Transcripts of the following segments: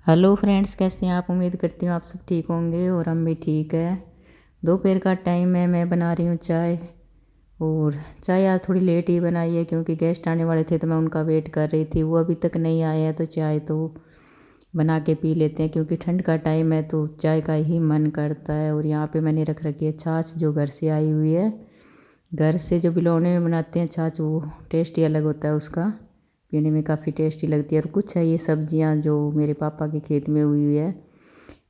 Hello friends, कैसे हैं आप। उम्मीद करती हूँ आप सब ठीक होंगे और हम भी ठीक है। दोपहर का टाइम है, मैं बना रही हूँ चाय। और चाय आज थोड़ी लेट ही बनाई है क्योंकि गेस्ट आने वाले थे तो मैं उनका वेट कर रही थी। वो अभी तक नहीं आए हैं तो चाय तो बना के पी लेते हैं क्योंकि ठंड का टाइम है तो चाय का ही मन करता है। और यहाँ पे मैंने रख रखी है छाछ जो घर से आई हुई है। घर से जो बिलोने में बनाते हैं छाछ वो टेस्ट ही अलग होता है उसका, पीने में काफ़ी टेस्टी लगती है। और कुछ है ये सब्जियां जो मेरे पापा के खेत में हुई हुई है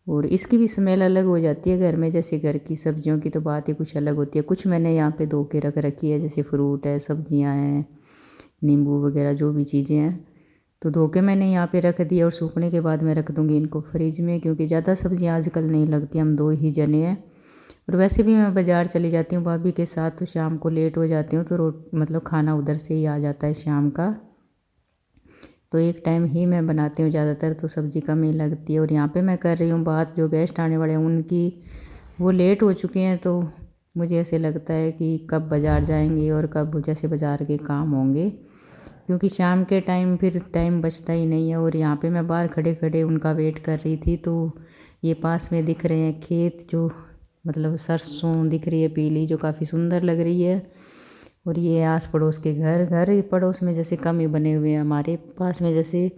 और इसकी भी स्मेल अलग हो जाती है घर में। जैसे घर की सब्जियों की तो बात ही कुछ अलग होती है। कुछ मैंने यहाँ पे धो के रख रखी है, जैसे फ्रूट है, सब्जियां हैं, नींबू वगैरह जो भी चीज़ें हैं तो धो के मैंने यहाँ पे रख दिया। और सूखने के बाद मैं रख दूँगी इनको फ्रिज में क्योंकि ज़्यादा सब्जियाँ आजकल नहीं लगती, हम दो ही जने हैं। और वैसे भी मैं बाज़ार चली जाती हूँ भाभी के साथ तो शाम को लेट हो जाती हूँ तो मतलब खाना उधर से ही आ जाता है शाम का। तो एक टाइम ही मैं बनाती हूँ ज़्यादातर, तो सब्ज़ी कम ही लगती है। और यहाँ पे मैं कर रही हूँ बात जो गेस्ट आने वाले हैं उनकी, वो लेट हो चुके हैं तो मुझे ऐसे लगता है कि कब बाज़ार जाएंगे और कब जैसे बाज़ार के काम होंगे क्योंकि शाम के टाइम फिर टाइम बचता ही नहीं है। और यहाँ पे मैं बाहर खड़े खड़े उनका वेट कर रही थी तो ये पास में दिख रहे हैं खेत, जो मतलब सरसों दिख रही है पीली, जो काफ़ी सुंदर लग रही है। और ये आस पड़ोस के घर घर पड़ोस में जैसे कम ही बने हुए हैं, हमारे पास में जैसे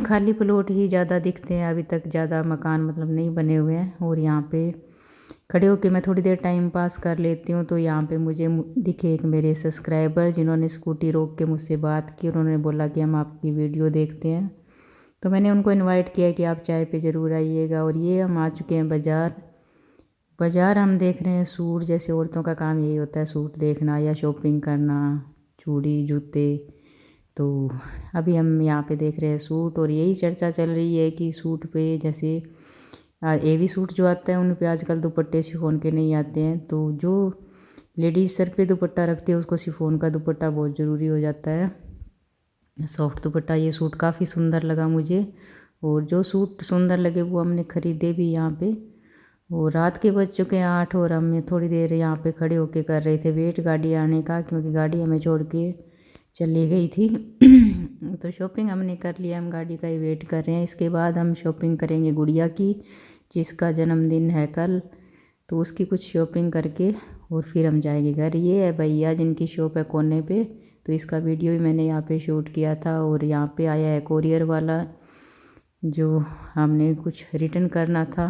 खाली प्लॉट ही ज़्यादा दिखते हैं। अभी तक ज़्यादा मकान मतलब नहीं बने हुए हैं। और यहाँ पे खड़े होके मैं थोड़ी देर टाइम पास कर लेती हूँ। तो यहाँ पे मुझे दिखे एक मेरे सब्सक्राइबर जिन्होंने स्कूटी रोक के मुझसे बात की। उन्होंने बोला कि हम आपकी वीडियो देखते हैं, तो मैंने उनको इनवाइट किया कि आप चाय पे ज़रूर आइएगा। और ये हम आ चुके हैं बाज़ार। बाज़ार हम देख रहे हैं सूट, जैसे औरतों का काम यही होता है सूट देखना या शॉपिंग करना, चूड़ी जूते। तो अभी हम यहाँ पे देख रहे हैं सूट और यही चर्चा चल रही है कि सूट पे जैसे एवी सूट जो आता है उन पे आजकल दुपट्टे शिफॉन के नहीं आते हैं। तो जो लेडीज़ सर पे दुपट्टा रखती है उसको शिफॉन का दुपट्टा बहुत ज़रूरी हो जाता है, सॉफ्ट दुपट्टा। ये सूट काफ़ी सुंदर लगा मुझे और जो सूट सुंदर लगे वो हमने ख़रीदे भी यहाँ पे। वो रात के बज चुके हैं 8 और हम थोड़ी देर यहाँ पे खड़े होके कर रहे थे वेट गाड़ी आने का क्योंकि गाड़ी हमें छोड़ के चली गई थी। तो शॉपिंग हमने कर लिया, हम गाड़ी का ही वेट कर रहे हैं। इसके बाद हम शॉपिंग करेंगे गुड़िया की, जिसका जन्मदिन है कल, तो उसकी कुछ शॉपिंग करके और फिर हम जाएंगे घर। ये है भैया जिनकी शॉप है कोने पे, तो इसका वीडियो भी मैंने यहाँ पे शूट किया था। और यहाँ पे आया है कोरियर वाला जो हमने कुछ रिटर्न करना था।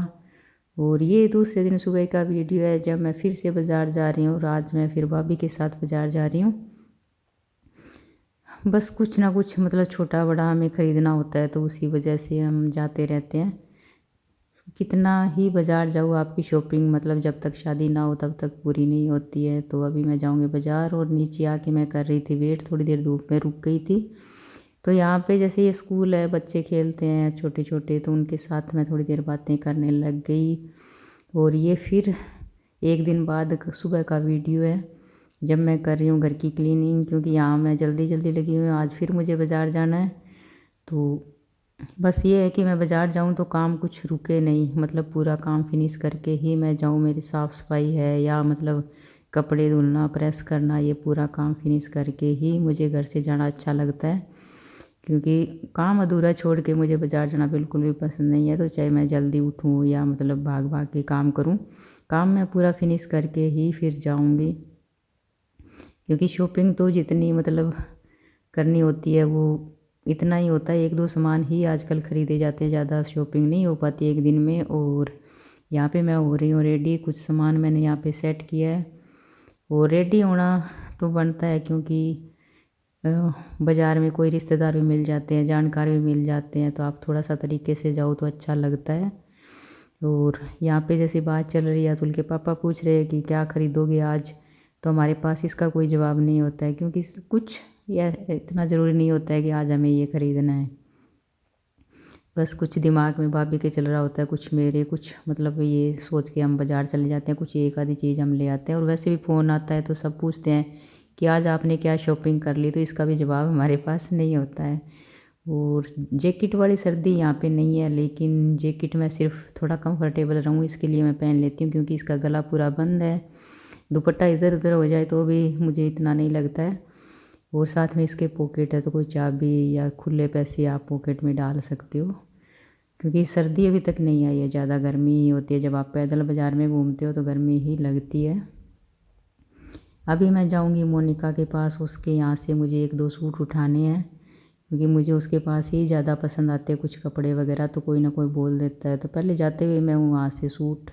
और ये दूसरे दिन सुबह का वीडियो है जब मैं फिर से बाज़ार जा रही हूँ और आज मैं फिर भाभी के साथ बाज़ार जा रही हूँ। बस कुछ ना कुछ मतलब छोटा बड़ा हमें ख़रीदना होता है तो उसी वजह से हम जाते रहते हैं। कितना ही बाज़ार जाओ आपकी शॉपिंग मतलब जब तक शादी ना हो तब तक पूरी नहीं होती है। तो अभी मैं जाऊँगी बाज़ार और नीचे आके मैं कर रही थी वेट, थोड़ी देर धूप में रुक गई थी। तो यहाँ पे जैसे ये स्कूल है, बच्चे खेलते हैं छोटे छोटे, तो उनके साथ मैं थोड़ी देर बातें करने लग गई। और ये फिर एक दिन बाद सुबह का वीडियो है जब मैं कर रही हूँ घर की क्लीनिंग क्योंकि यहाँ मैं जल्दी जल्दी लगी हुई हूँ, आज फिर मुझे बाज़ार जाना है। तो बस ये है कि मैं बाज़ार जाऊँ तो काम कुछ रुके नहीं, मतलब पूरा काम फिनिश करके ही मैं जाऊँ। मेरी साफ़ सफाई है या मतलब कपड़े धुलना, प्रेस करना, ये पूरा काम फिनिश करके ही मुझे घर से जाना अच्छा लगता है क्योंकि काम अधूरा छोड़ के मुझे बाज़ार जाना बिल्कुल भी पसंद नहीं है। तो चाहे मैं जल्दी उठूँ या मतलब भाग भाग के काम करूँ, काम मैं पूरा फिनिश करके ही फिर जाऊँगी क्योंकि शॉपिंग तो जितनी मतलब करनी होती है वो इतना ही होता है। एक दो सामान ही आजकल ख़रीदे जाते हैं, ज़्यादा शॉपिंग नहीं हो पाती एक दिन में। और यहाँ पे मैं हो रही हूँ रेडी, कुछ सामान मैंने यहाँ पे सेट किया है। और रेडी होना तो बनता है क्योंकि बाज़ार में कोई रिश्तेदार भी मिल जाते हैं, जानकार भी मिल जाते हैं, तो आप थोड़ा सा तरीके से जाओ तो अच्छा लगता है। और यहाँ पे जैसे बात चल रही है अतुल के पापा पूछ रहे हैं कि क्या ख़रीदोगे आज, तो हमारे पास इसका कोई जवाब नहीं होता है क्योंकि कुछ या इतना ज़रूरी नहीं होता है कि आज हमें ये ख़रीदना है। बस कुछ दिमाग में भाभी के चल रहा होता है, कुछ मेरे, कुछ मतलब ये सोच के हम बाज़ार चले जाते हैं, कुछ एक आधी चीज़ हम ले आते हैं। और वैसे भी फ़ोन आता है तो सब पूछते हैं कि आज आपने क्या शॉपिंग कर ली, तो इसका भी जवाब हमारे पास नहीं होता है। और जैकेट वाली सर्दी यहाँ पे नहीं है, लेकिन जैकेट मैं सिर्फ थोड़ा कंफर्टेबल रहूँ इसके लिए मैं पहन लेती हूँ क्योंकि इसका गला पूरा बंद है। दुपट्टा इधर उधर हो जाए तो भी मुझे इतना नहीं लगता है। और साथ में इसके पॉकेट है तो कोई चाबी या खुले पैसे आप पॉकेट में डाल सकते हो। क्योंकि सर्दी अभी तक नहीं आई है, ज़्यादा गर्मी ही होती है। जब आप पैदल बाज़ार में घूमते हो तो गर्मी ही लगती है। अभी मैं जाऊंगी मोनिका के पास, उसके यहाँ से मुझे 1-2 सूट उठाने हैं, क्योंकि मुझे उसके पास ही ज़्यादा पसंद आते हैं कुछ कपड़े वगैरह, तो कोई ना कोई बोल देता है। तो पहले जाते हुए मैं वहाँ से सूट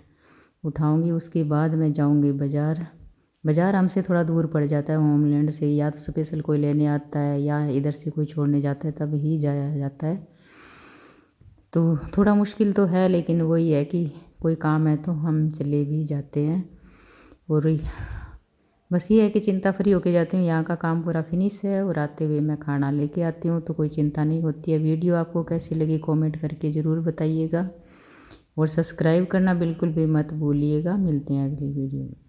उठाऊंगी, उसके बाद मैं जाऊंगी बाज़ार। बाज़ार हमसे थोड़ा दूर पड़ जाता है होमलैंड से, या तो स्पेशल कोई लेने आता है या इधर से कोई छोड़ने जाता है, तब ही जाया जाता है। तो थोड़ा मुश्किल तो है, लेकिन वही है कि कोई काम है तो हम चले भी जाते हैं। और बस ये है कि चिंता फ्री होके जाती हूँ, यहाँ का काम पूरा फिनिश है और आते हुए मैं खाना लेके आती हूँ, तो कोई चिंता नहीं होती है। वीडियो आपको कैसी लगी कमेंट करके ज़रूर बताइएगा, और सब्सक्राइब करना बिल्कुल भी मत भूलिएगा। मिलते हैं अगली वीडियो में।